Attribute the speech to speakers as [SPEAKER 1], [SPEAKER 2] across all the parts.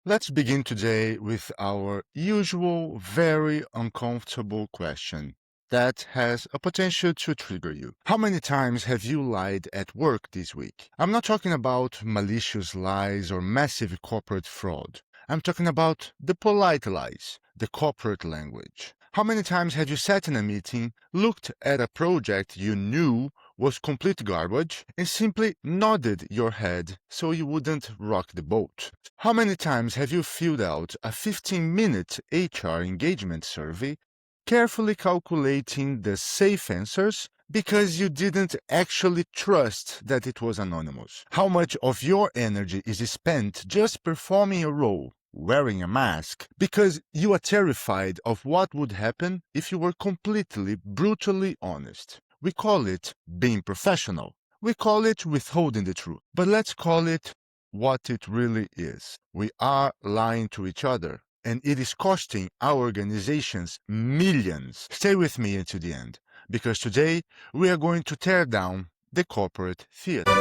[SPEAKER 1] Let's begin today with our usual, very uncomfortable question that has a potential to trigger you. How many times have you lied at work this week? I'm not talking about malicious lies or massive corporate fraud. I'm talking about the polite lies, the corporate language. How many times have you sat in a meeting, looked at a project you knew was complete garbage, and simply nodded your head so you wouldn't rock the boat? How many times have you filled out a 15-minute HR engagement survey, carefully calculating the safe answers because you didn't actually trust that it was anonymous? How much of your energy is spent just performing a role, wearing a mask, because you are terrified of what would happen if you were completely, brutally honest? We call it being professional. We call it withholding the truth. But let's call it what it really is. We are lying to each other, and it is costing our organizations millions. Stay with me until the end, because today we are going to tear down the corporate theater.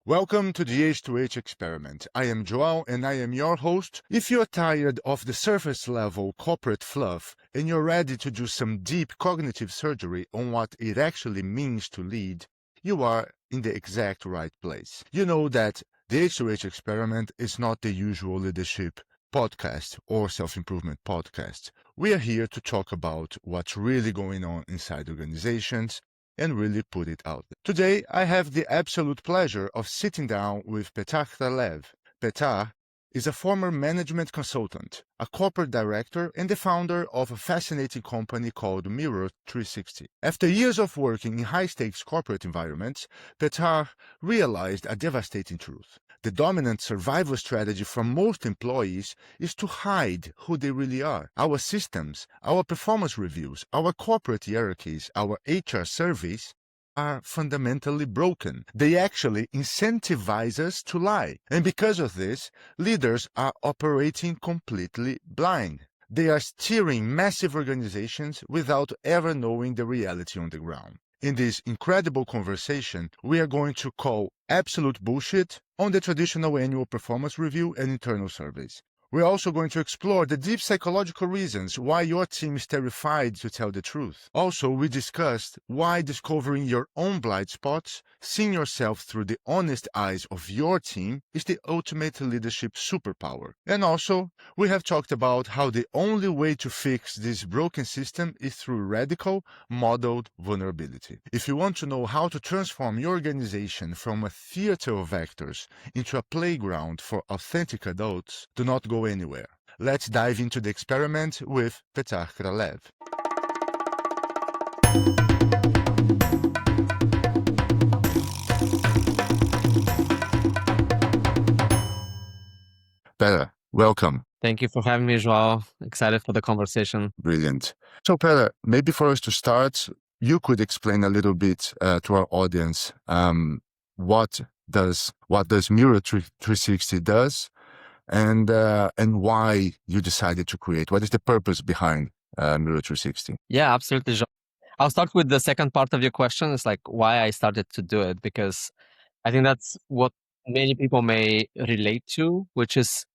[SPEAKER 1] Welcome to the H2H experiment. I am Joao and I am your host. If you're tired of the surface level corporate fluff and you're ready to do some deep cognitive surgery on what it actually means to lead, you are in the exact right place. You know that the H2H experiment is not the usual leadership podcast or self-improvement podcast. We are here to talk about what's really going on inside organizations and really put it out there. Today, I have the absolute pleasure of sitting down with Petar Kralev. Petar is a former management consultant, a corporate director, and the founder of a fascinating company called Mirror 360. After years of working in high-stakes corporate environments, Petar realized a devastating truth. The dominant survival strategy for most employees is to hide who they really are. Our systems, our performance reviews, our corporate hierarchies, our HR surveys are fundamentally broken. They actually incentivize us to lie. And because of this, leaders are operating completely blind. They are steering massive organizations without ever knowing the reality on the ground. In this incredible conversation, we are going to call absolute bullshit on the traditional annual performance review and internal surveys. We're also going to explore the deep psychological reasons why your team is terrified to tell the truth. Also, we discussed why discovering your own blind spots, seeing yourself through the honest eyes of your team, is the ultimate leadership superpower. And also, we have talked about how the only way to fix this broken system is through radical, modeled vulnerability. If you want to know how to transform your organization from a theater of actors into a playground for authentic adults, do not go anywhere. Let's dive into the experiment with Petar Kralev. Petar, welcome.
[SPEAKER 2] Thank you for having me, Joao. Excited for the conversation.
[SPEAKER 1] Brilliant. So, Petar, maybe for us to start, you could explain a little bit to our audience what does Mirror 360 does, and why you decided to create. What is the purpose behind Mirror 360?
[SPEAKER 2] Yeah, absolutely, Joao. I'll start with the second part of your question. It's like why I started to do it, because I think that's what many people may relate to, which is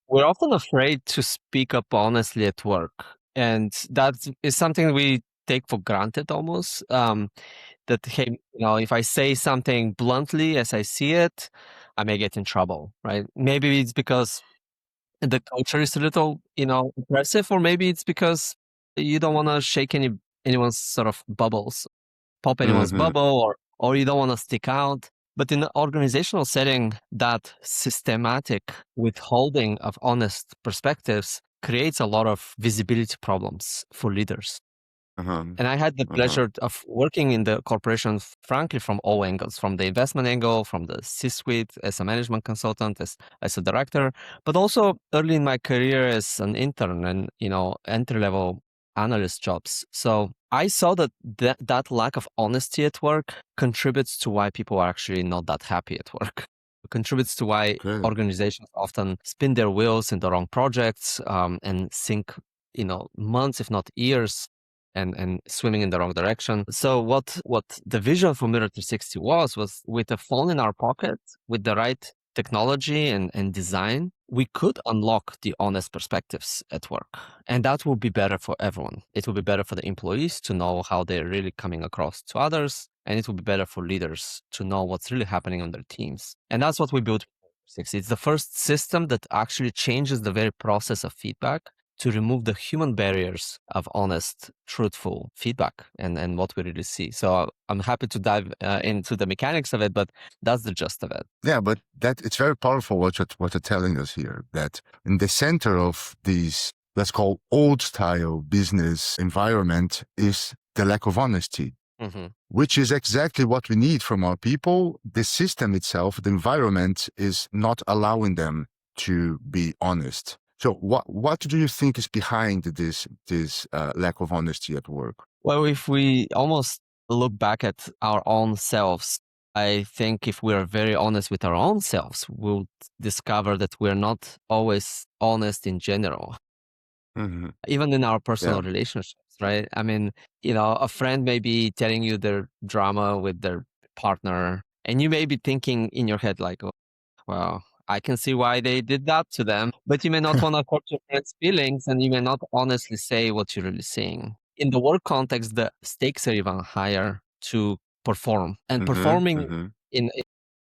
[SPEAKER 2] we're often afraid to speak up honestly at work. And that is something we take for granted almost. That, hey, if I say something bluntly as I see it, I may get in trouble, right? Maybe it's because the culture is a little, oppressive, or maybe it's because you don't want to shake anyone's sort of bubbles, pop anyone's bubble, or you don't want to stick out. But in the organizational setting, that systematic withholding of honest perspectives creates a lot of visibility problems for leaders. And I had the pleasure of working in the corporation, frankly, from all angles, from the investment angle, from the C-suite, as a management consultant, as a director, but also early in my career as an intern and, entry-level analyst jobs. So I saw that lack of honesty at work contributes to why people are actually not that happy at work. It contributes to why organizations often spin their wheels in the wrong projects and sink, months, if not years, and swimming in the wrong direction. So what the vision for Mirror 360 was with a phone in our pocket, with the right technology and design, we could unlock the honest perspectives at work. And that will be better for everyone. It will be better for the employees to know how they're really coming across to others. And it will be better for leaders to know what's really happening on their teams. And that's what we built. It's the first system that actually changes the very process of feedback to remove the human barriers of honest, truthful feedback and what we really see. So I'm happy to dive into the mechanics of it, but that's the gist of it.
[SPEAKER 1] Yeah, but that it's very powerful what you're telling us here, that in the center of this, let's call old style business environment is the lack of honesty, which is exactly what we need from our people. The system itself, the environment is not allowing them to be honest. So what do you think is behind this lack of honesty at work?
[SPEAKER 2] Well, if we almost look back at our own selves, I think if we are very honest with our own selves, we'll discover that we're not always honest in general, even in our personal relationships, right? I mean, a friend may be telling you their drama with their partner, and you may be thinking in your head like, "Oh, well, I can see why they did that to them," but you may not want to hurt your friend's feelings, and you may not honestly say what you're really saying. In the work context, the stakes are even higher to perform, and performing in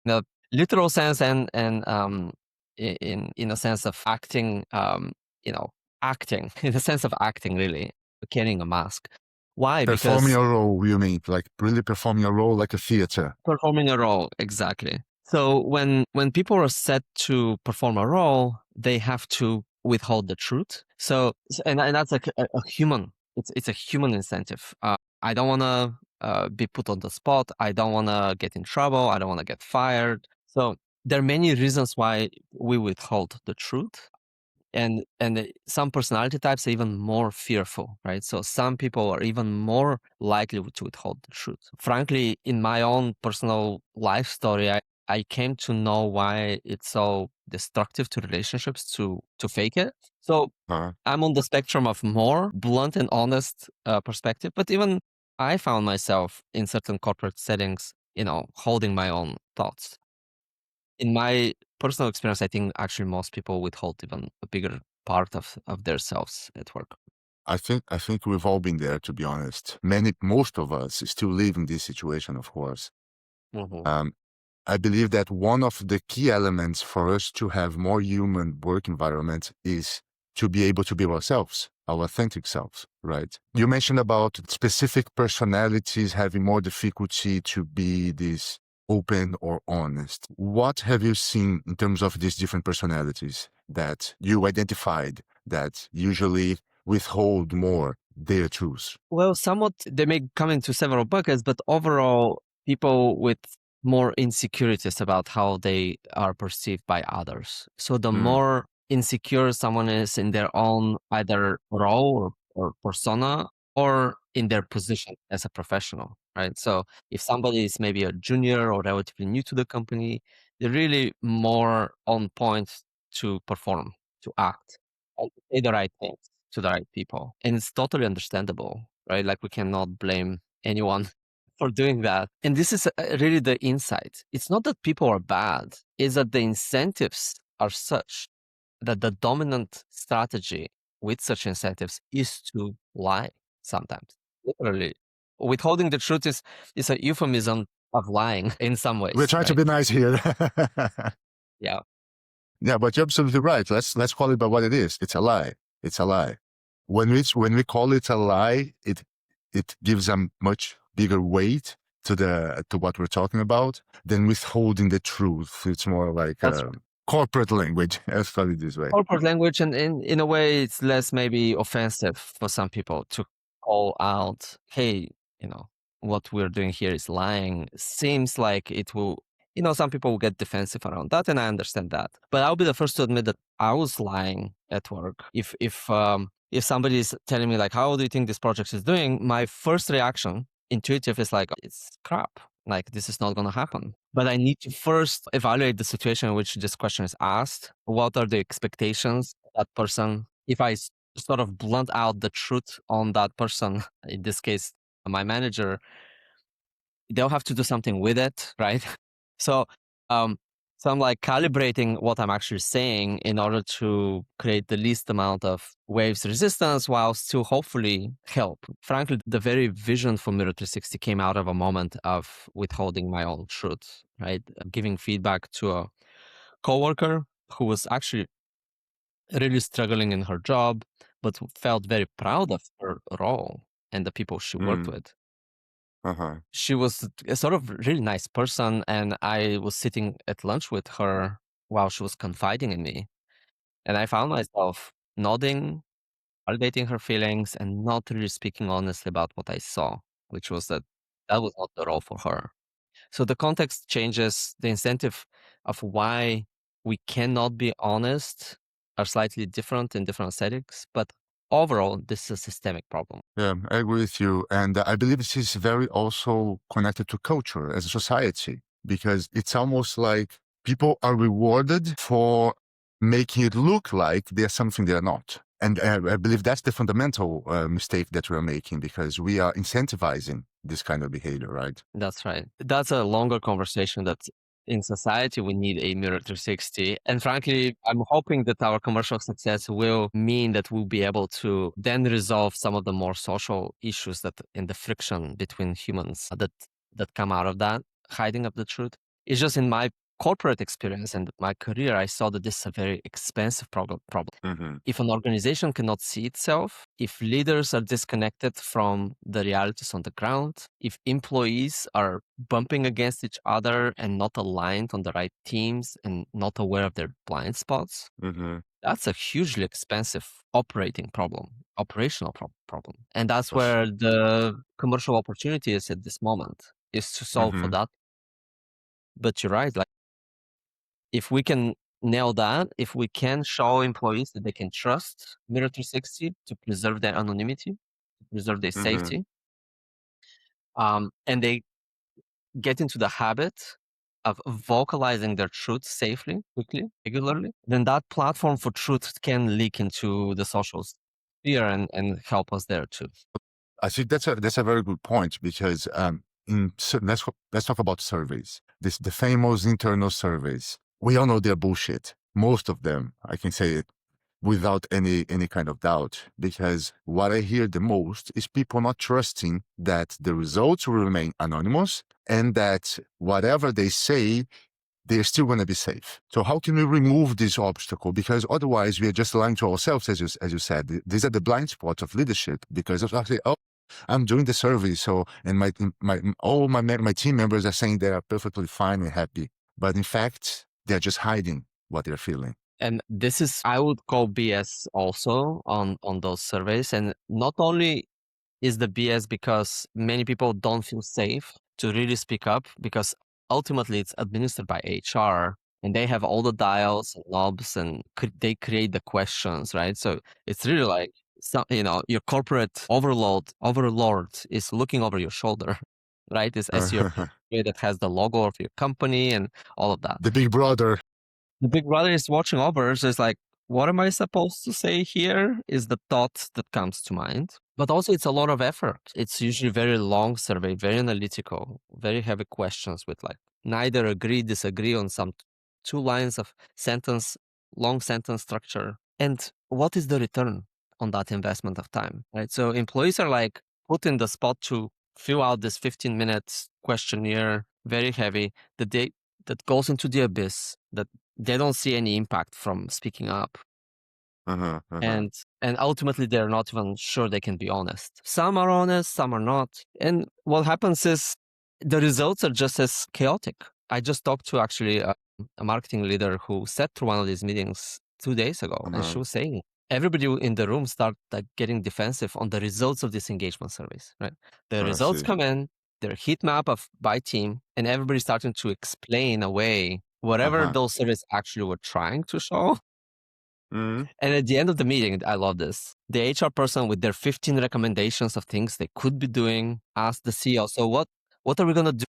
[SPEAKER 2] a literal sense and in a sense of acting, acting in the sense of acting, really carrying a mask. Why?
[SPEAKER 1] Performing
[SPEAKER 2] Because
[SPEAKER 1] a role, you mean, like really performing a role like a theater?
[SPEAKER 2] performing a role, exactly. So when people are set to perform a role, they have to withhold the truth. So and that's like a human. It's a human incentive. I don't want to be put on the spot. I don't want to get in trouble. I don't want to get fired. So there are many reasons why we withhold the truth. And some personality types are even more fearful, right? So some people are even more likely to withhold the truth. Frankly, in my own personal life story, I came to know why it's so destructive to relationships to fake it. So I'm on the spectrum of more blunt and honest perspective, but even I found myself in certain corporate settings, holding my own thoughts. In my personal experience, I think actually most people withhold even a bigger part of their selves at work.
[SPEAKER 1] I think we've all been there, to be honest. Most of us still live in this situation, of course. I believe that one of the key elements for us to have more human work environment is to be able to be ourselves, our authentic selves, right? You mentioned about specific personalities having more difficulty to be this open or honest. What have you seen in terms of these different personalities that you identified that usually withhold more their truths?
[SPEAKER 2] Well, somewhat they may come into several buckets, but overall, people with more insecurities about how they are perceived by others. So the more insecure someone is in their own either role or persona or in their position as a professional, right? So if somebody is maybe a junior or relatively new to the company, they're really more on point to perform, to act, and to say the right things to the right people. And it's totally understandable, right? Like we cannot blame anyone for doing that. And this is really the insight. It's not that people are bad, it's that the incentives are such that the dominant strategy with such incentives is to lie sometimes. Literally. Withholding the truth is a euphemism of lying in some ways.
[SPEAKER 1] We're trying to be nice here.
[SPEAKER 2] Yeah.
[SPEAKER 1] Yeah, but you're absolutely right. Let's call it by what it is. It's a lie. It's a lie. When we call it a lie, it gives a much bigger weight to what we're talking about than withholding the truth. It's more like corporate language. Let's call it this way.
[SPEAKER 2] Corporate language, and in a way, it's less maybe offensive for some people to call out, "Hey, what we're doing here is lying." Seems like it will. Some people will get defensive around that, and I understand that. But I'll be the first to admit that I was lying at work. If somebody is telling me like, "How do you think this project is doing?" My first reaction, intuitive, is like, "It's crap. Like this is not going to happen." But I need to first evaluate the situation in which this question is asked. What are the expectations of that person? If I sort of blunt out the truth on that person, in this case, my manager, they'll have to do something with it, right? So, um, so I'm like calibrating what I'm actually saying in order to create the least amount of waves resistance while still hopefully help. Frankly, the very vision for Mirror 360 came out of a moment of withholding my own truth, right? Giving feedback to a coworker who was actually really struggling in her job, but felt very proud of her role and the people she worked
[SPEAKER 1] Mm.
[SPEAKER 2] with.
[SPEAKER 1] Uh-huh.
[SPEAKER 2] She was a sort of really nice person, and I was sitting at lunch with her while she was confiding in me. And I found myself nodding, validating her feelings, and not really speaking honestly about what I saw, which was that that was not the role for her. So the context changes, the incentive of why we cannot be honest are slightly different in different settings, but overall, this is a systemic problem.
[SPEAKER 1] Yeah, I agree with you. And I believe this is very also connected to culture as a society, because it's almost like people are rewarded for making it look like they're something they're not. And I believe that's the fundamental mistake that we're making, because we are incentivizing this kind of behavior, right?
[SPEAKER 2] That's right. That's a longer conversation that in society we need a mirror 360. And frankly, I'm hoping that our commercial success will mean that we'll be able to then resolve some of the more social issues that in the friction between humans that come out of that hiding of the truth. It's just in my corporate experience and my career, I saw that this is a very expensive problem.
[SPEAKER 1] Mm-hmm.
[SPEAKER 2] If an organization cannot see itself, if leaders are disconnected from the realities on the ground, if employees are bumping against each other and not aligned on the right teams and not aware of their blind spots,
[SPEAKER 1] Mm-hmm.
[SPEAKER 2] that's a hugely expensive operational problem. And that's where the commercial opportunity is at this moment, is to solve for
[SPEAKER 1] Mm-hmm.
[SPEAKER 2] that. But you're right, like if we can nail that, if we can show employees that they can trust Mirror 360 to preserve their anonymity, to preserve their
[SPEAKER 1] Mm-hmm.
[SPEAKER 2] safety, and they get into the habit of vocalizing their truth safely, quickly, regularly, then that platform for truth can leak into the social sphere and help us there too.
[SPEAKER 1] I think that's a very good point, because let's talk about surveys. The famous internal surveys. We all know they're bullshit. Most of them, I can say it without any kind of doubt, because what I hear the most is people not trusting that the results will remain anonymous and that whatever they say, they're still going to be safe. So how can we remove this obstacle? Because otherwise we are just lying to ourselves, as you said. These are the blind spots of leadership, because of actually, oh, I'm doing the survey, so and my team members are saying they are perfectly fine and happy, but in fact they're just hiding what they're feeling.
[SPEAKER 2] And this is, I would call BS also on those surveys. And not only is the BS because many people don't feel safe to really speak up, because ultimately it's administered by HR and they have all the dials and knobs and they create the questions, right? So it's really like, your corporate overlord is looking over your shoulder, right? It's as your that has the logo of your company and all of that.
[SPEAKER 1] The big brother.
[SPEAKER 2] The big brother is watching over, so it's like, what am I supposed to say here is the thought that comes to mind. But also it's a lot of effort. It's usually very long survey, very analytical, very heavy questions with like neither agree, disagree on some two lines of long sentence structure. And what is the return on that investment of time, right? So employees are like put in the spot to fill out this 15 minutes questionnaire, very heavy, that goes into the abyss, that they don't see any impact from speaking up. And ultimately they're not even sure they can be honest. Some are honest, some are not. And what happens is the results are just as chaotic. I just talked to actually a marketing leader who sat through one of these meetings 2 days ago, and she was saying everybody in the room started like getting defensive on the results of these engagement surveys, right? The results come in, their heat map by team, and everybody's starting to explain away whatever those surveys actually were trying to show. And at the end of the meeting, I love this. The HR person with their 15 recommendations of things they could be doing asked the CEO, so what are we going to do?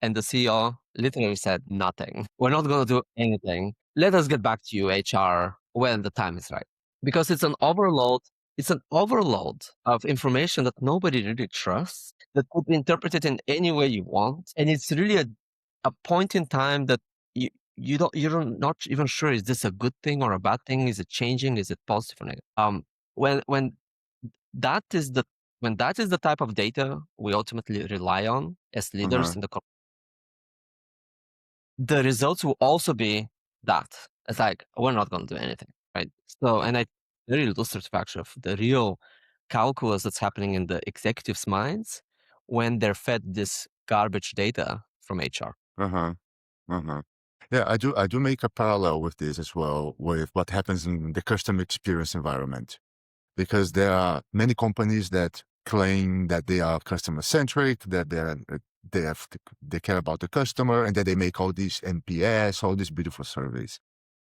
[SPEAKER 2] And the CEO literally said, nothing. We're not going to do anything. Let us get back to you, HR, when the time is right. Because it's an overload It's an overload of information that nobody really trusts, that could be interpreted in any way you want. And it's really a point in time that you're not even sure, is this a good thing or a bad thing? Is it changing? Is it positive or negative? When that is the type of data we ultimately rely on as leaders in the company, the results will also be that. It's like, we're not going to do anything, right? So, and I very illustrative actually of the real calculus that's happening in the executives' minds when they're fed this garbage data from HR.
[SPEAKER 1] Uh-huh. Uh-huh. Yeah, I do make a parallel with this as well, with what happens in the customer experience environment, because there are many companies that claim that they are customer centric, that they care about the customer, and that they make all these NPS, all these beautiful surveys.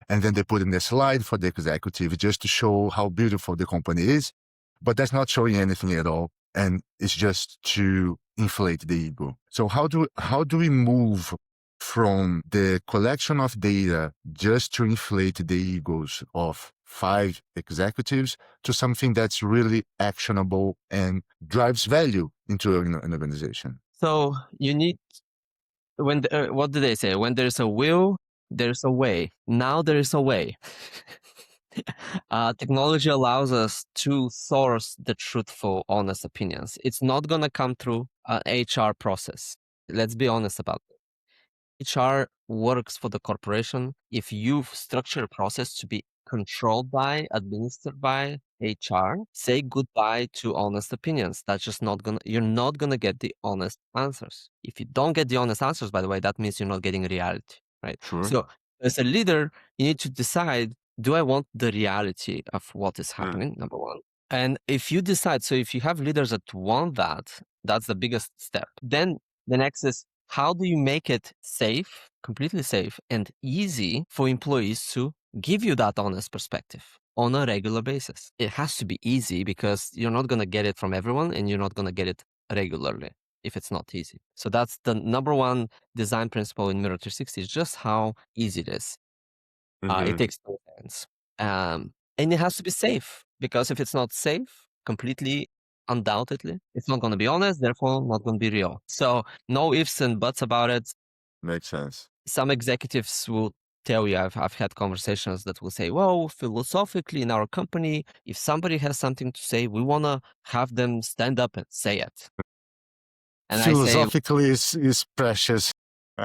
[SPEAKER 1] And then they put in a slide for the executive just to show how beautiful the company is, but that's not showing anything at all. And it's just to inflate the ego. So how do we move from the collection of data just to inflate the egos of 5 executives to something that's really actionable and drives value into an organization?
[SPEAKER 2] So you need, what do they say? When there's a will, there's a way. Now there is a way. Technology allows us to source the truthful, honest opinions. It's not going to come through an HR process. Let's be honest about it. HR works for the corporation. If you structure a process to be controlled by, administered by HR, say goodbye to honest opinions. That's just you're not gonna get the honest answers. If you don't get the honest answers, by the way, that means you're not getting reality, right?
[SPEAKER 1] Sure.
[SPEAKER 2] So as a leader, you need to decide, do I want the reality of what is happening? Number one. And if you decide, so if you have leaders that want that, that's the biggest step. Then the next is, how do you make it safe, completely safe and easy for employees to give you that honest perspective on a regular basis? It has to be easy because you're not going to get it from everyone and you're not going to get it regularly if it's not easy. So that's the number one design principle in Mirror 360, is just how easy it is. It takes no hands. And it has to be safe, because if it's not safe, completely, undoubtedly, it's not going to be honest, therefore not going to be real. So no ifs and buts about it.
[SPEAKER 1] Makes sense.
[SPEAKER 2] Some executives will tell you, I've had conversations that will say, well, philosophically in our company, if somebody has something to say, we want to have them stand up and say it. And I say,
[SPEAKER 1] Philosophically is precious.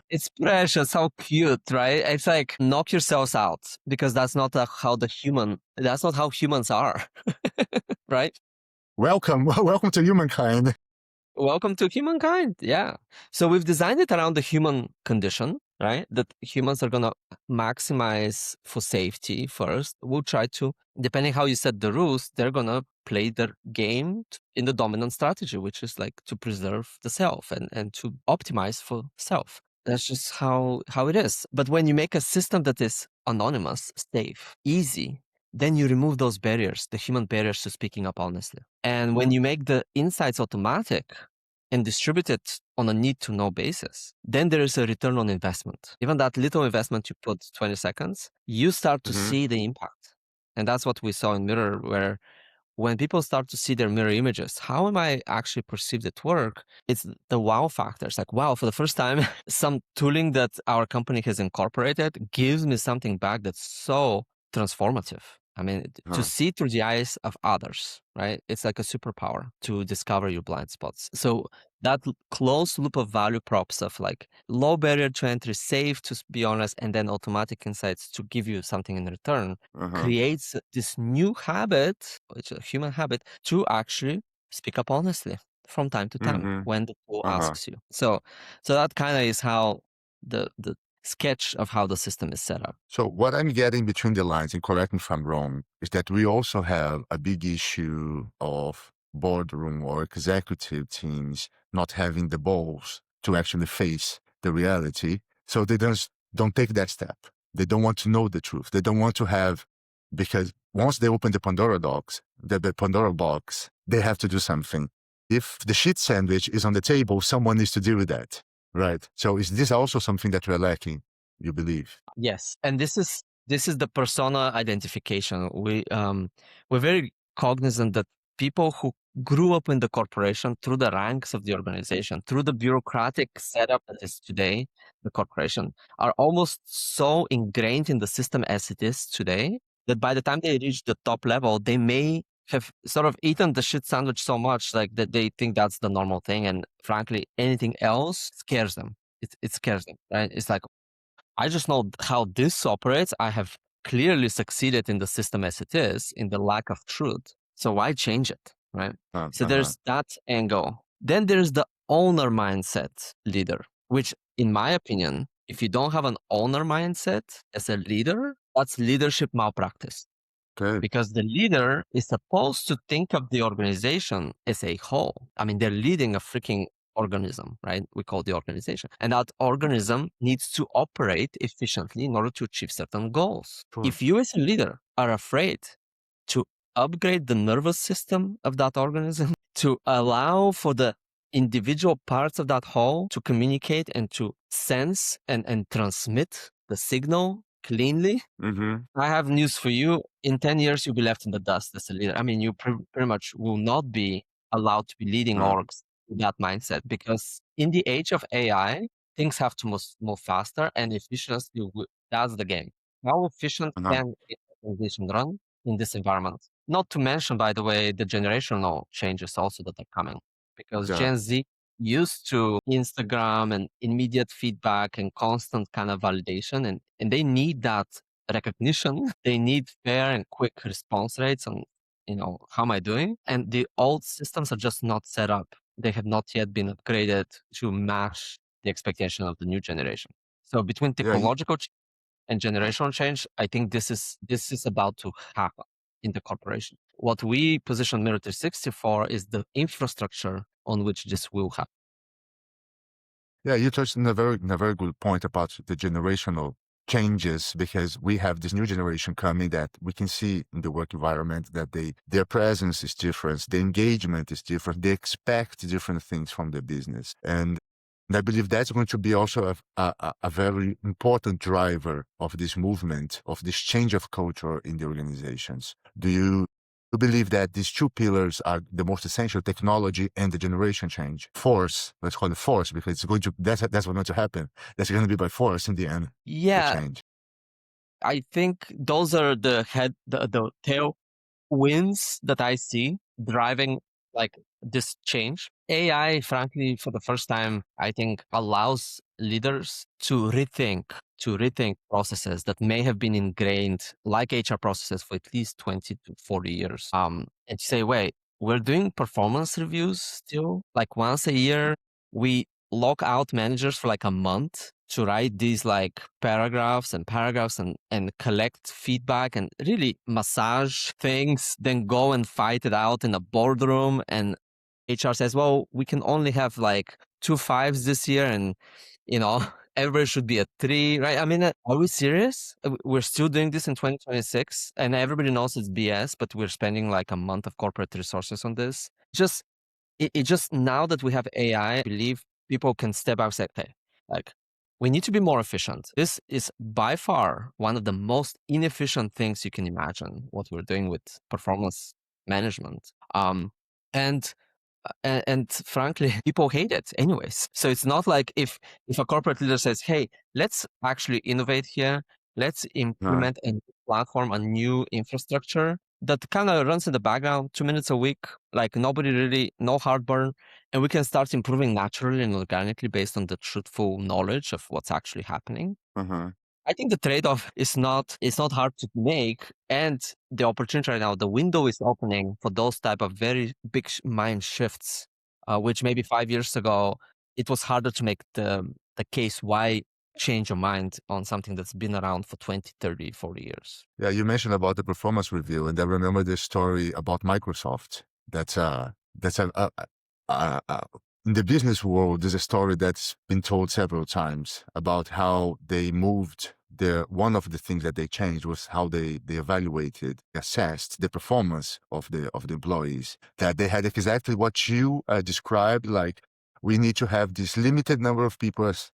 [SPEAKER 2] it's precious, how cute, right? It's like, knock yourselves out, because that's not that's not how humans are, right?
[SPEAKER 1] Welcome to humankind.
[SPEAKER 2] Welcome to humankind. Yeah. So we've designed it around the human condition, right? That humans are going to maximize for safety first. We'll try to, depending how you set the rules, they're going to play their game in the dominant strategy, which is like to preserve the self and to optimize for self. That's just how it is. But when you make a system that is anonymous, safe, easy, then you remove those barriers, the human barriers to speaking up honestly. And when you make the insights automatic and distribute it on a need-to-know basis, then there is a return on investment. Even that little investment you put 20 seconds, you start to see the impact. And that's what we saw in Mirror, where when people start to see their mirror images, how am I actually perceived at work? It's the wow factor. It's like, wow, for the first time, some tooling that our company has incorporated gives me something back that's so transformative. I mean, to see through the eyes of others, right? It's like a superpower to discover your blind spots. So that closed loop of value props of like low barrier to entry, safe to be honest, and then automatic insights to give you something in return creates this new habit, which is a human habit, to actually speak up honestly from time to time when the tool asks you. So that kind of is how the sketch of how the system is set up.
[SPEAKER 1] So what I'm getting between the lines, and correct me if I'm wrong, is that we also have a big issue of boardroom or executive teams not having the balls to actually face the reality. So they don't take that step. They don't want to know the truth. They don't want to have, because once they open the Pandora box, they have to do something. If the shit sandwich is on the table, someone needs to deal with that. Right. So is this also something that we're lacking, you believe?
[SPEAKER 2] Yes. And this is the persona identification. We're very cognizant that people who grew up in the corporation through the ranks of the organization, through the bureaucratic setup that is today, the corporation, are almost so ingrained in the system as it is today that by the time they reach the top level, they may have sort of eaten the shit sandwich so much like that they think that's the normal thing. And frankly, anything else scares them. It scares them, right? It's like, I just know how this operates. I have clearly succeeded in the system as it is, in the lack of truth. So why change it, right? So there's that angle. Then there's the owner mindset leader, which in my opinion, if you don't have an owner mindset as a leader, that's leadership malpractice.
[SPEAKER 1] Okay.
[SPEAKER 2] Because the leader is supposed to think of the organization as a whole. I mean, they're leading a freaking organism, right? We call the organization. And that organism needs to operate efficiently in order to achieve certain goals.
[SPEAKER 1] Sure.
[SPEAKER 2] If you as a leader are afraid to upgrade the nervous system of that organism, to allow for the individual parts of that whole to communicate and to sense and transmit the signal cleanly, I have news for you. In 10 years, you'll be left in the dust as a leader. I mean, you pretty much will not be allowed to be leading orgs with that mindset, because in the age of AI, things have to move faster, and efficiency, that's the game. How efficient can a organization run in this environment? Not to mention, by the way, the generational changes also that are coming, because Gen Z used to Instagram and immediate feedback and constant kind of validation, and they need that recognition. They need fair and quick response rates on, how am I doing? And the old systems are just not set up. They have not yet been upgraded to match the expectation of the new generation. So between technological and generational change, I think this is about to happen in the corporation. What we position Mirror 360 for is the infrastructure on which this will happen.
[SPEAKER 1] Yeah, you touched on a very good point about the generational changes, because we have this new generation coming that we can see in the work environment that their presence is different, the engagement is different, they expect different things from the business. And I believe that's going to be also a very important driver of this movement, of this change of culture in the organizations. Do you believe that these two pillars are the most essential, technology and the generation change? Force, let's call it force, because it's going to, that's what's going to happen. That's going to be by force in the end.
[SPEAKER 2] Yeah.
[SPEAKER 1] The change.
[SPEAKER 2] I think those are the tail winds that I see driving like this change. AI, frankly, for the first time, I think allows leaders to rethink processes that may have been ingrained like HR processes for at least 20 to 40 years. And say, wait, we're doing performance reviews still, like once a year. We lock out managers for like a month to write these like paragraphs and collect feedback and really massage things, then go and fight it out in a boardroom. And HR says, well, we can only have like 2 5s this year, and everybody should be a 3, right? I mean, are we serious? We're still doing this in 2026, and everybody knows it's BS, but we're spending like a month of corporate resources on this. It just, now that we have AI, I believe people can step out and say, okay, like, we need to be more efficient. This is by far one of the most inefficient things you can imagine, what we're doing with performance management. And frankly, people hate it anyways. So it's not like if a corporate leader says, hey, let's actually innovate here, let's implement a platform, a new infrastructure that kind of runs in the background 2 minutes a week, like nobody really, no heartburn, and we can start improving naturally and organically based on the truthful knowledge of what's actually happening. I think the trade-off is not hard to make, and the opportunity right now, the window is opening for those type of very big mind shifts, which maybe 5 years ago, it was harder to make the case why change your mind on something that's been around for 20, 30, 40 years.
[SPEAKER 1] Yeah, you mentioned about the performance review, and I remember this story about Microsoft. In the business world, there's a story that's been told several times about how they moved one of the things that they changed was how they evaluated, assessed the performance of the employees. That they had exactly what you described, like we need to have this limited number of people as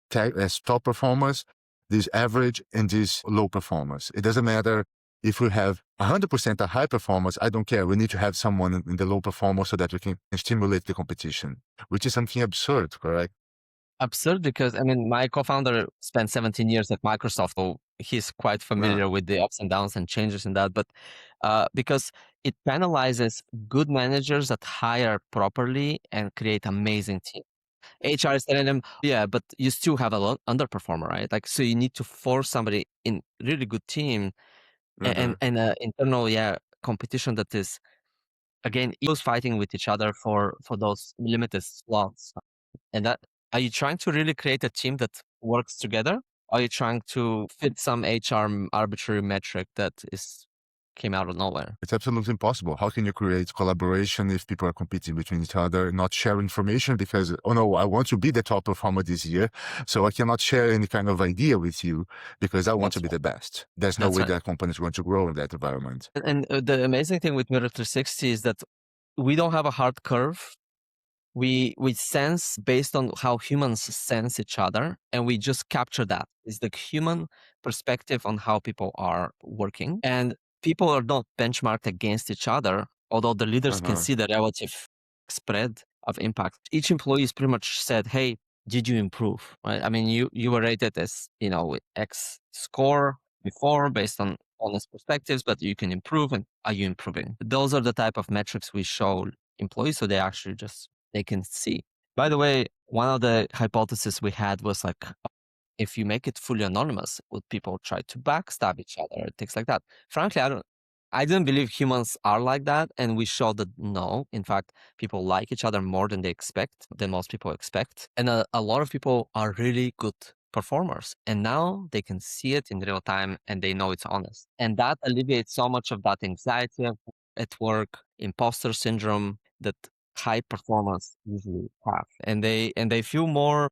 [SPEAKER 1] top performers, this average and this low performers. It doesn't matter If we have 100% of high performers, I don't care. We need to have someone in the low performer so that we can stimulate the competition, which is something absurd, correct?
[SPEAKER 2] Absurd because, I mean, my co-founder spent 17 years at Microsoft, so he's quite familiar with the ups and downs and changes in that. But because it penalizes good managers that hire properly and create amazing teams. HR is telling them, yeah, but you still have a lot underperformer, right? Like, so you need to force somebody in really good team and internal, competition that is, again, egos fighting with each other for those limited slots. And that, are you trying to really create a team that works together? Are you trying to fit some HR arbitrary metric that came out of nowhere?
[SPEAKER 1] It's absolutely impossible. How can you create collaboration if people are competing between each other, not share information because, oh no, I want to be the top performer this year, so I cannot share any kind of idea with you because I want to be the best. There's no way that company is going to grow in that environment.
[SPEAKER 2] And the amazing thing with Mirror 360 is that we don't have a hard curve. We sense based on how humans sense each other, and we just capture that. It's the human perspective on how people are working. And people are not benchmarked against each other, although the leaders can see the relative spread of impact. Each employee is pretty much said, hey, did you improve? Right? I mean, you were rated as, with X score before based on honest perspectives, but you can improve, and are you improving? Those are the type of metrics we show employees, so they actually they can see. By the way, one of the hypotheses we had was like, if you make it fully anonymous, would people try to backstab each other, things like that? Frankly, I didn't believe humans are like that, and we showed that no. In fact, people like each other more than most people expect, and a lot of people are really good performers, and now they can see it in real time, and they know it's honest, and that alleviates so much of that anxiety at work, imposter syndrome that high performance usually have, and they feel more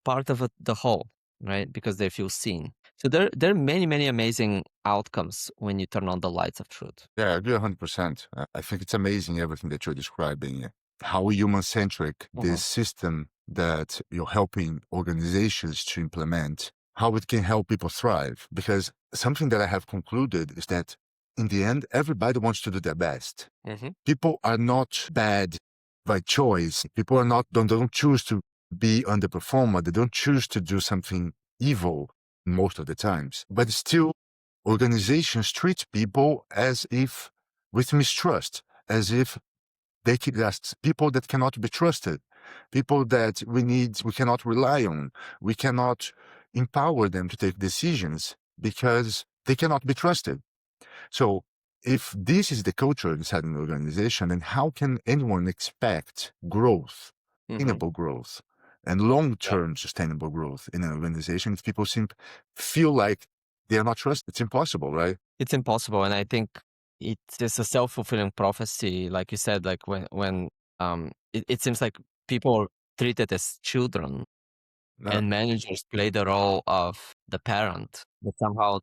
[SPEAKER 2] part of the whole, right? Because they feel seen. So there are many amazing outcomes when you turn on the lights of truth.
[SPEAKER 1] Yeah, I agree 100%. I think it's amazing everything that you're describing. How human-centric this system that you're helping organizations to implement, how it can help people thrive. Because something that I have concluded is that in the end, everybody wants to do their best. People are not bad by choice. People are not don't choose to be underperformer. They don't choose to do something evil most of the times. But still, organizations treat people as if with mistrust, as if they keep just people that cannot be trusted, people that we cannot rely on. We cannot empower them to take decisions because they cannot be trusted. So if this is the culture inside an organization, then how can anyone expect growth, sustainable growth, and long-term sustainable growth in an organization if people feel like they are not trusted? It's impossible, right?
[SPEAKER 2] It's impossible, and I think it is a self-fulfilling prophecy, like you said. Like when it seems like people are treated as children, and managers play the role of the parent, but somehow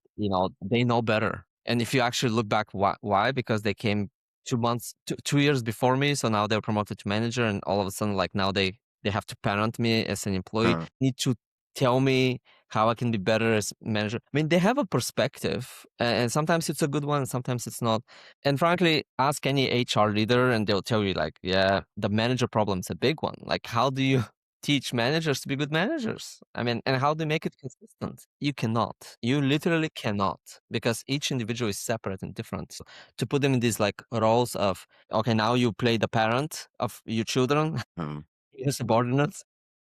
[SPEAKER 2] they know better. And if you actually look back, why? Because they came 2 years before me, so now they're promoted to manager, and all of a sudden, like now they have to parent me as an employee, need to tell me how I can be better as manager. I mean, they have a perspective, and sometimes it's a good one, sometimes it's not. And frankly, ask any HR leader, and they'll tell you, like, yeah, the manager problem is a big one. Like, how do you teach managers to be good managers? I mean, and how do you make it consistent? You cannot. You literally cannot, because each individual is separate and different. So to put them in these like roles of, okay, now you play the parent of your children, your subordinates,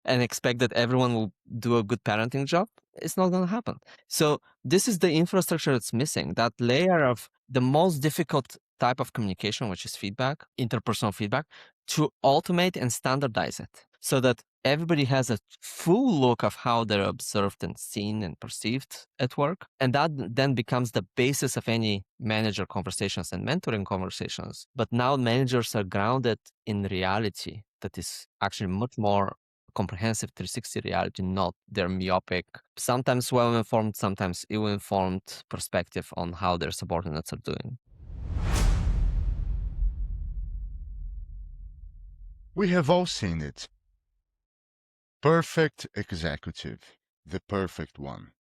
[SPEAKER 2] and expect that everyone will do a good parenting job, it's not going to happen. So this is the infrastructure that's missing, that layer of the most difficult type of communication, which is feedback, interpersonal feedback, to automate and standardize it so that everybody has a full look of how they're observed and seen and perceived at work. And that then becomes the basis of any manager conversations and mentoring conversations. But now managers are grounded in reality that is actually much more comprehensive 360 reality, not their myopic, sometimes well-informed, sometimes ill-informed perspective on how their subordinates are doing.
[SPEAKER 1] We have all seen it. Perfect executive, the perfect one.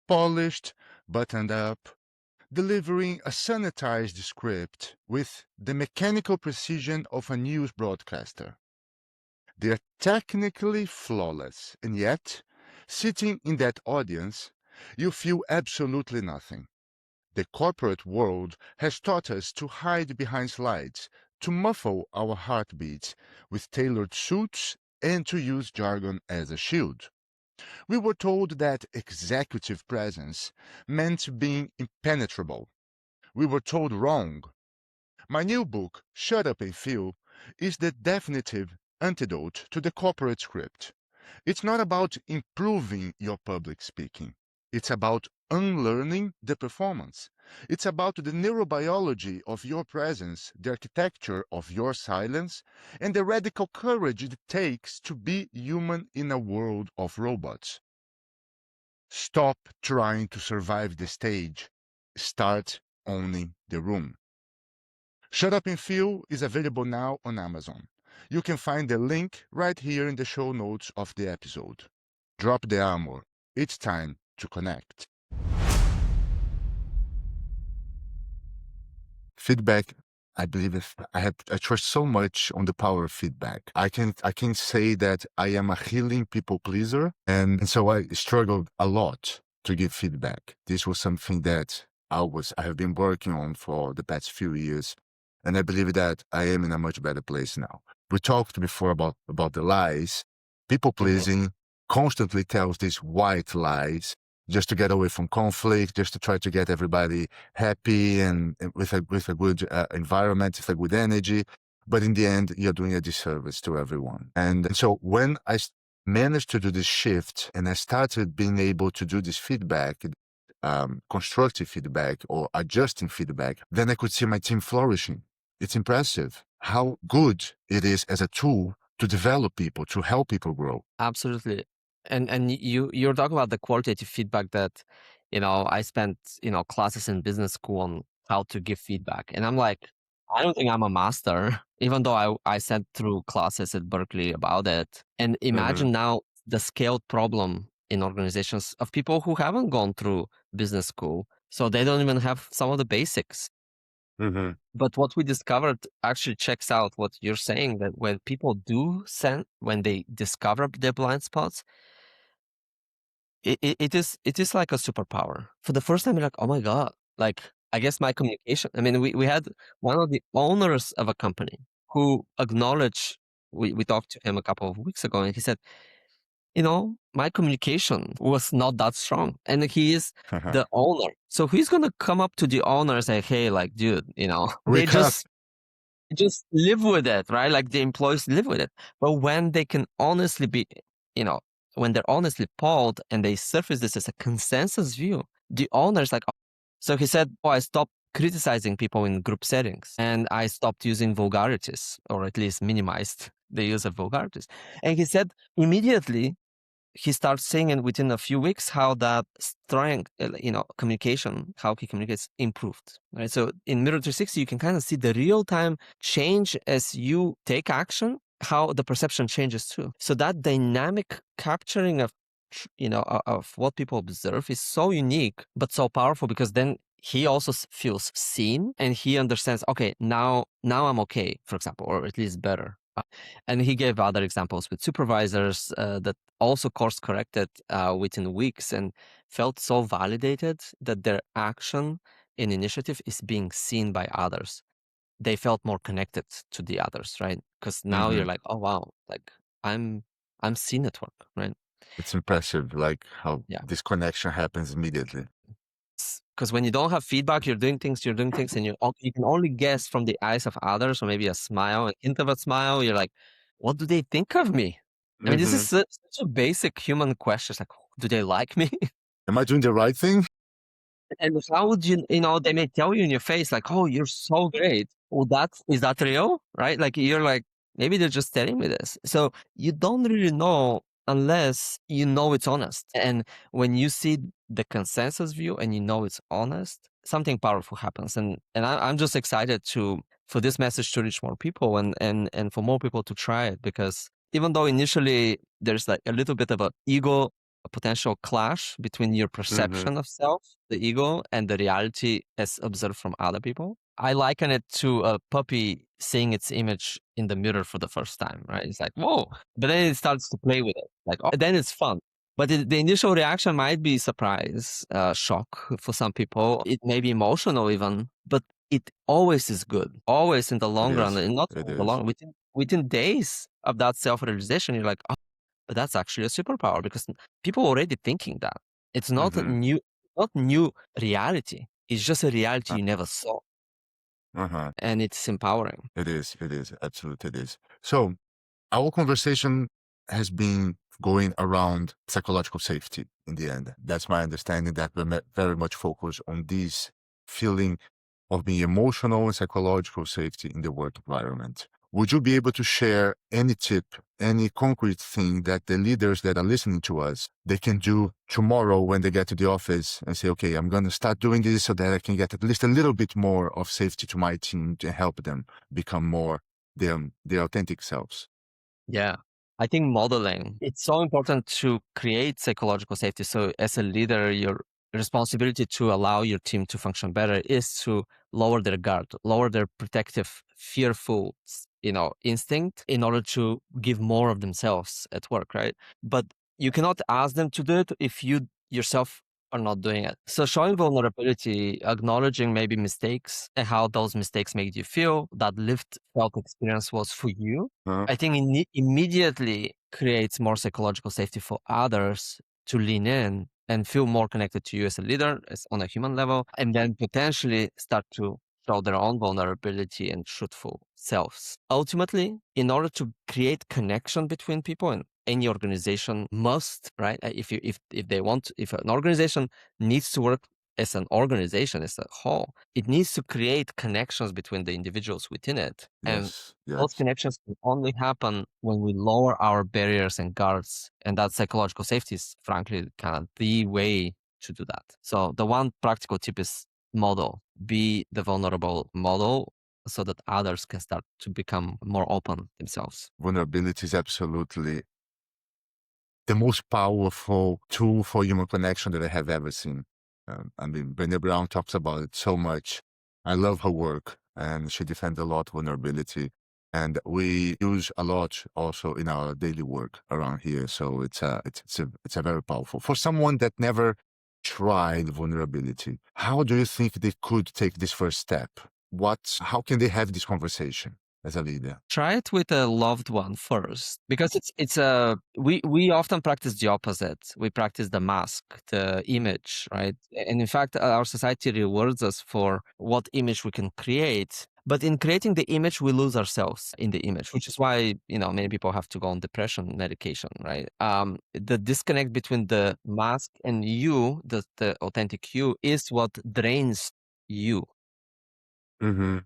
[SPEAKER 1] Polished, buttoned up, delivering a sanitized script with the mechanical precision of a news broadcaster. They are technically flawless, and yet, sitting in that audience, you feel absolutely nothing. The corporate world has taught us to hide behind slides, to muffle our heartbeats with tailored suits, and to use jargon as a shield. We were told that executive presence meant being impenetrable. We were told wrong. My new book, Shut Up and Feel, is the definitive antidote to the corporate script. It's not about improving your public speaking. It's about unlearning the performance. It's about the neurobiology of your presence, the architecture of your silence, and the radical courage it takes to be human in a world of robots. Stop trying to survive the stage. Start owning the room. Shut Up and Feel is available now on Amazon. You can find the link right here in the show notes of the episode. Drop the armor. It's time to connect. Feedback, I believe I trust so much on the power of feedback. I can say that I am a healing people pleaser, and so I struggled a lot to give feedback. This was something that I have been working on for the past few years, and I believe that I am in a much better place now. We talked before about the lies. People pleasing constantly tells these white lies just to get away from conflict, just to try to get everybody happy and with a good environment, with a good energy. But in the end, you're doing a disservice to everyone. And so when I managed to do this shift and I started being able to do this feedback, constructive feedback or adjusting feedback, then I could see my team flourishing. It's impressive how good it is as a tool to develop people, to help people grow.
[SPEAKER 2] Absolutely. And you're talking about the qualitative feedback that, I spent, classes in business school on how to give feedback. And I'm like, I don't think I'm a master, even though I sat through classes at Berkeley about it. And imagine now the scaled problem in organizations of people who haven't gone through business school. So they don't even have some of the basics. But what we discovered actually checks out what you're saying, that when people when they discover their blind spots, it is like a superpower. For the first time, you're like, oh my God, like, I guess my communication. I mean, we had one of the owners of a company who acknowledged, we talked to him a couple of weeks ago, and he said, my communication was not that strong. And he is the owner. So he's going to come up to the owner and say, hey, like, dude, they just live with it, right? Like the employees live with it. But when they can honestly be, when they're honestly polled and they surface this as a consensus view, the owner's like, oh. So he said, I stopped criticizing people in group settings and I stopped using vulgarities, or at least minimized the use of vulgarities. And he said immediately, he starts seeing it within a few weeks how that strength, communication, how he communicates improved, right? So in Mirror 360, you can kind of see the real-time change as you take action, how the perception changes too. So that dynamic capturing of, of what people observe is so unique, but so powerful, because then he also feels seen and he understands, okay, now I'm okay, for example, or at least better. And he gave other examples with supervisors that also course corrected within weeks and felt so validated that their action in initiative is being seen by others. They felt more connected to the others, right? Because now you're like, oh wow, like I'm seen at work, right?
[SPEAKER 1] It's impressive, like how this connection happens immediately.
[SPEAKER 2] Because when you don't have feedback, you're doing things, and you can only guess from the eyes of others, or maybe a smile, a hint of a smile. You're like, what do they think of me? I mean, this is such a basic human question. It's like, do they like me?
[SPEAKER 1] Am I doing the right thing?
[SPEAKER 2] And how would they may tell you in your face, like, oh, you're so great. Well, is that real? Right? Like, you're like, maybe they're just telling me this. So you don't really know unless you know it's honest. And when you see the consensus view and you know it's honest, something powerful happens. And I'm just excited for this message to reach more people and for more people to try it, because even though initially there's like a little bit of an ego a potential clash between your perception of self, the ego, and the reality as observed from other people. I liken it to a puppy seeing its image in the mirror for the first time, right? It's like, whoa, but then it starts to play with it. Like, oh, then it's fun. But the initial reaction might be surprise, shock for some people. It may be emotional even, but it always is good. Always in the
[SPEAKER 1] It
[SPEAKER 2] long run,
[SPEAKER 1] is.
[SPEAKER 2] and not
[SPEAKER 1] It
[SPEAKER 2] in the
[SPEAKER 1] is.
[SPEAKER 2] long within days of that self-realization, you're like, oh, but that's actually a superpower because people are already thinking that. It's not a
[SPEAKER 1] Mm-hmm.
[SPEAKER 2] new reality. It's just a reality
[SPEAKER 1] Uh,
[SPEAKER 2] you never saw,
[SPEAKER 1] uh-huh.
[SPEAKER 2] and it's empowering.
[SPEAKER 1] It is. It is. Absolutely it is. So our conversation has been going around psychological safety in the end. That's my understanding that we're very much focused on this feeling of being emotional and psychological safety in the work environment. Would you be able to share any tip, any concrete thing that the leaders that are listening to us, they can do tomorrow when they get to the office and say, okay, I'm going to start doing this so that I can get at least a little bit more of safety to my team to help them become more their authentic selves?
[SPEAKER 2] Yeah. I think modeling, it's so important to create psychological safety. So as a leader, your responsibility to allow your team to function better is to lower their guard, lower their protective, fearful, instinct in order to give more of themselves at work, right? But you cannot ask them to do it if you yourself are not doing it. So showing vulnerability, acknowledging maybe mistakes and how those mistakes made you feel, that lived felt experience was for you,
[SPEAKER 1] Uh,
[SPEAKER 2] I think immediately creates more psychological safety for others to lean in and feel more connected to you as a leader, as on a human level, and then potentially start to show their own vulnerability and truthful selves. Ultimately, in order to create connection between people, and any organization must, right? If they want, if an organization needs to work as an organization as a whole, it needs to create connections between the individuals within it. And
[SPEAKER 1] yes,
[SPEAKER 2] those
[SPEAKER 1] yes.
[SPEAKER 2] connections can only happen when we lower our barriers and guards. And that psychological safety is frankly kind of the way to do that. So the one practical tip is model, be the vulnerable model so that others can start to become more open themselves.
[SPEAKER 1] Vulnerability is absolutely the most powerful tool for human connection that I have ever seen. I mean, Brené Brown talks about it so much. I love her work, and she defends a lot vulnerability. And we use a lot also in our daily work around here. So it's a very powerful for someone that never tried vulnerability. How do you think they could take this first step? How can they have this conversation as a leader?
[SPEAKER 2] Try it with a loved one first, because it's a we often practice the opposite. We practice the mask, the image, right? And in fact, our society rewards us for what image we can create. But in creating the image, we lose ourselves in the image, which is why many people have to go on depression medication, right? The disconnect between the mask and you, the authentic you, is what drains you.
[SPEAKER 1] Mm-hmm.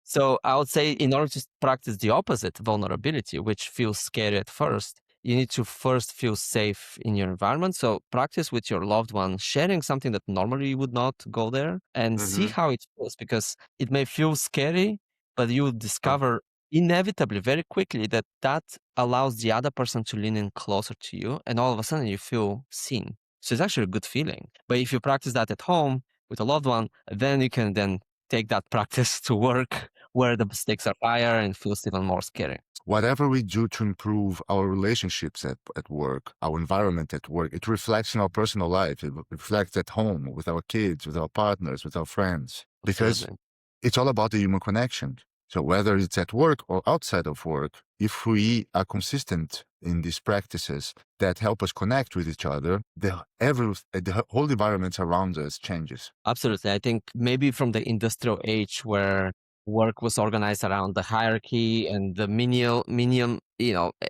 [SPEAKER 2] So I would say in order to practice the opposite, vulnerability, which feels scary at first, you need to first feel safe in your environment. So practice with your loved one, sharing something that normally you would not go there, and see
[SPEAKER 1] Mm-hmm.
[SPEAKER 2] how it feels, because it may feel scary, but you will discover inevitably very quickly that that allows the other person to lean in closer to you, and all of a sudden you feel seen. So it's actually a good feeling. But if you practice that at home with a loved one, then you can then take that practice to work where the stakes are higher and feels even more scary.
[SPEAKER 1] Whatever we do to improve our relationships at work, our environment at work, it reflects in our personal life. It reflects at home with our kids, with our partners, with our friends, because
[SPEAKER 2] Absolutely.
[SPEAKER 1] it's all about the human connection. So whether it's at work or outside of work, if we are consistent in these practices that help us connect with each other, the whole environment around us changes.
[SPEAKER 2] Absolutely. I think maybe from the industrial age where work was organized around the hierarchy and the minium,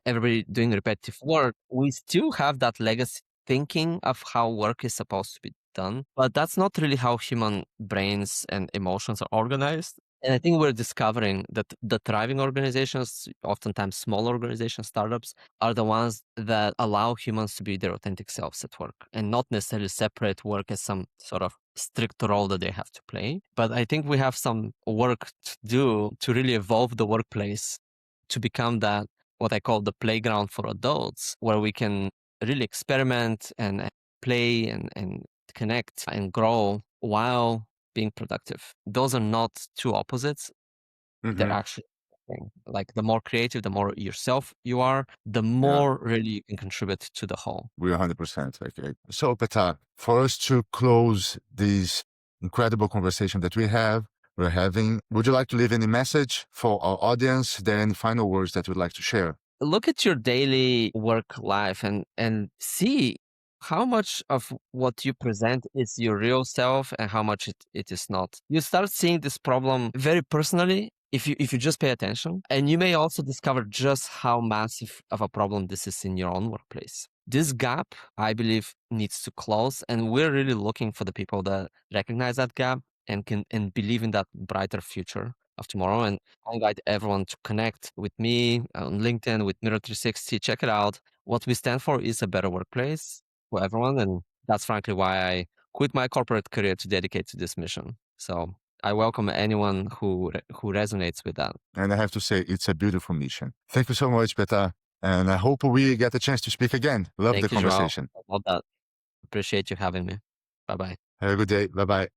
[SPEAKER 2] everybody doing repetitive work, we still have that legacy thinking of how work is supposed to be done. But that's not really how human brains and emotions are organized. And I think we're discovering that the thriving organizations, oftentimes small organizations, startups, are the ones that allow humans to be their authentic selves at work and not necessarily separate work as some sort of strict role that they have to play. But I think we have some work to do to really evolve the workplace to become that, what I call the playground for adults, where we can really experiment and play and connect and grow while being productive. Those are not two opposites. They're actually like the more creative, the more yourself you are, the more really you can contribute to the whole.
[SPEAKER 1] We're 100%. Okay. So, Petar, for us to close this incredible conversation that we're having, would you like to leave any message for our audience? Are there any final words that you'd like to share?
[SPEAKER 2] Look at your daily work life and see how much of what you present is your real self and how much it is not. You start seeing this problem very personally if you just pay attention, and you may also discover just how massive of a problem this is in your own workplace. This gap, I believe, needs to close, and we're really looking for the people that recognize that gap and can and believe in that brighter future of tomorrow. And I invite everyone to connect with me on LinkedIn with Mirror 360. Check it out. What we stand for is a better workplace for everyone, and that's frankly why I quit my corporate career to dedicate to this mission. So I welcome anyone who resonates with that.
[SPEAKER 1] And I have to say, it's a beautiful mission. Thank you so much, Petar. And I hope we get a chance to speak again. Love
[SPEAKER 2] Thank
[SPEAKER 1] the
[SPEAKER 2] you, Joao.
[SPEAKER 1] conversation.
[SPEAKER 2] Love that. Appreciate you having me. Bye-bye.
[SPEAKER 1] Have a good day. Bye-bye.